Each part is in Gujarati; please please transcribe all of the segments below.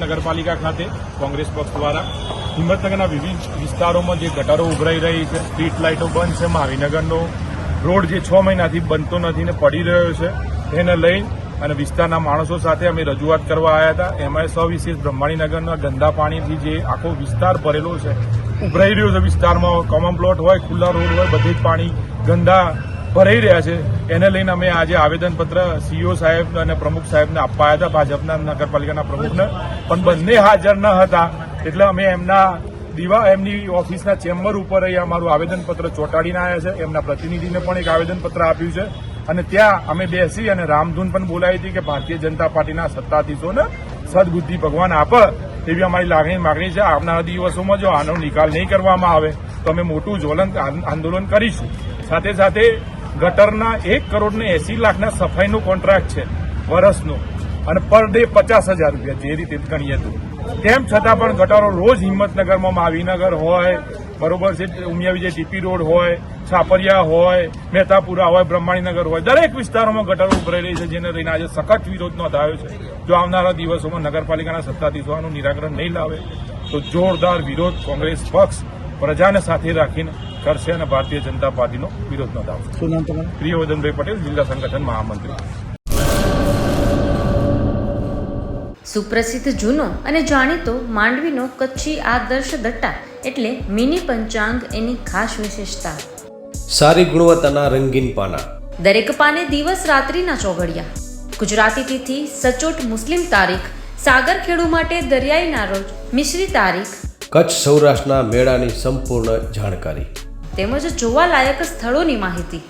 નગરપાલિકા ખાતે કોંગ્રેસ પક્ષ દ્વારા હિંમતનગરના વિવિધ વિસ્તારોમાં જે ગટરો ઉભરાઈ રહી છે, સ્ટ્રીટ લાઇટો બંધ છે, મહાવીનગરનો રોડ જે 6 મહિનાથી બનતો નથી ને પડી રહ્યો છે, તેને લઈ અને વિસ્તારના માણસો સાથે અમે રજૂઆત કરવા આવ્યા હતા. એમાં સવિશેષ બ્રહ્માણીનગરના ગંદા પાણીથી જે આખો વિસ્તાર ભરેલો છે, ઉભરાઈ રહ્યો છે, વિસ્તારમાં કોમન પ્લોટ હોય, ખુલ્લા રોડ હોય, બધે જ પાણી ગંદા ભરાઈ રહ્યા છે. એને લઈને અમે આજે આવેદનપત્ર સીઓ સાહેબ અને પ્રમુખ સાહેબને આપવા આવ્યા હતા, ભાજપના નગરપાલિકાના પ્રમુખને, પણ બંને હાજર ન હતા. એટલે અમે એમની ઓફિસના ચેમ્બર ઉપર અમારું આવેદનપત્ર ચોંટાડીને આવ્યા છે. એમના પ્રતિનિધિને પણ એક આવેદનપત્ર આપ્યું છે અને ત્યાં અમે બેસી અને રામધૂન પણ બોલાવી હતી કે ભારતીય જનતા પાર્ટીના સત્તાધીશોને સદબુદ્ધિ ભગવાન આપે એવી અમારી માગણી છે. આવનારા દિવસોમાં જો આનો નિકાલ નહીં કરવામાં આવે તો અમે મોટું જ્વલંત આંદોલન કરીશું. સાથે સાથે ગટરના 1 કરોડ ને 80 લાખના સફાઈનું કોન્ટ્રાક્ટ છે વર્ષનું અને પર ડે 50,000 રૂપિયા, જે રીતે ગણીએ તો. તેમ છતાં પણ ગટરો રોજ હિંમતનગરમાં, મહાવીનગર હોય, બરોબર છે, ઉમિયા વિજય ટીપી રોડ હોય, છાપરિયા હોય, મહેતાપુરા હોય, બ્રહ્માણીનગર હોય, દરેક વિસ્તારોમાં ગટરો ઉભરાઈ રહી છે, જેને લઈને આજે સખત વિરોધ નોંધાયો છે. જો આવનારા દિવસોમાં નગરપાલિકાના સત્તાધીશો આનું નિરાકરણ નહીં લાવે તો જોરદાર વિરોધ કોંગ્રેસ પક્ષ પ્રજાને સાથે રાખીને કરશે અને ભારતીય જનતા પાર્ટીનો વિરોધ નોંધાવશે. શું નામ તમારું? પ્રિયવર્ધનભાઈ પટેલ, જિલ્લા સંગઠન મહામંત્રી. સુપ્રસિદ્ધ જૂનો અને જાણીતો માંડવીનો કચ્છી આદર્શ દટ્ટા એટલે મિની પંચાંગ એની ખાસ વિશેષતા. સારી ગુણવત્તાના રંગીન પાના, દરેક પાને દિવસ રાત્રિના ચોઘડિયા, ગુજરાતી તિથિ, સચોટ મુસ્લિમ તારીખ, સાગર ખેડૂ માટે દરિયાઈના રોજ, મિશ્રી તારીખ, કચ્છ સૌરાષ્ટ્રના મેળાની સંપૂર્ણ જાણકારી, તેમજ જોવાલાયક સ્થળોની માહિતી,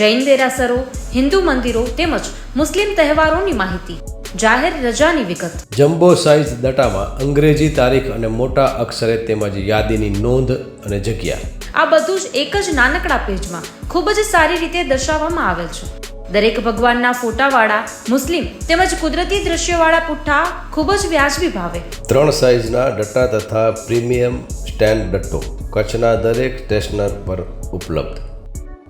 જૈન દેરાસરો, હિન્દુ મંદિરો તેમજ મુસ્લિમ તહેવારોની માહિતી, જાહેર રજાની વિગત. જમ્બો સાઇઝ દટામાં અંગ્રેજી તારીખ અને મોટા અક્ષરે તેમજ યાદીની નોંધ અને જગ્યા. આ બધું જ એક જ નાનકડા પેજમાં ખૂબ જ સારી રીતે દર્શાવવામાં આવેલ છે. દરેક ભગવાનના ફોટાવાળા મુસ્લિમ તેમજ કુદરતી દ્રશ્યવાળા પુઠ્ઠા ખૂબ જ વ્યાજબી ભાવે. 3 સાઇઝના દટ્ટા તથા પ્રીમિયમ સ્ટેન્ડ દટ્ટો કચ્છના દરેક સ્ટેશનર પર ઉપલબ્ધ.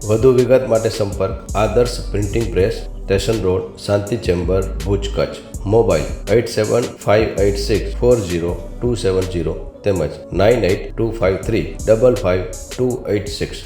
વધુ વિગત માટે સંપર્ક આદર્શ પ્રિન્ટિંગ પ્રેસ, સ્ટેશન રોડ, શાંતિ ચેમ્બર, ભુજ, કચ્છ. મોબાઈલ 8758640270 તેમજ 9825355286.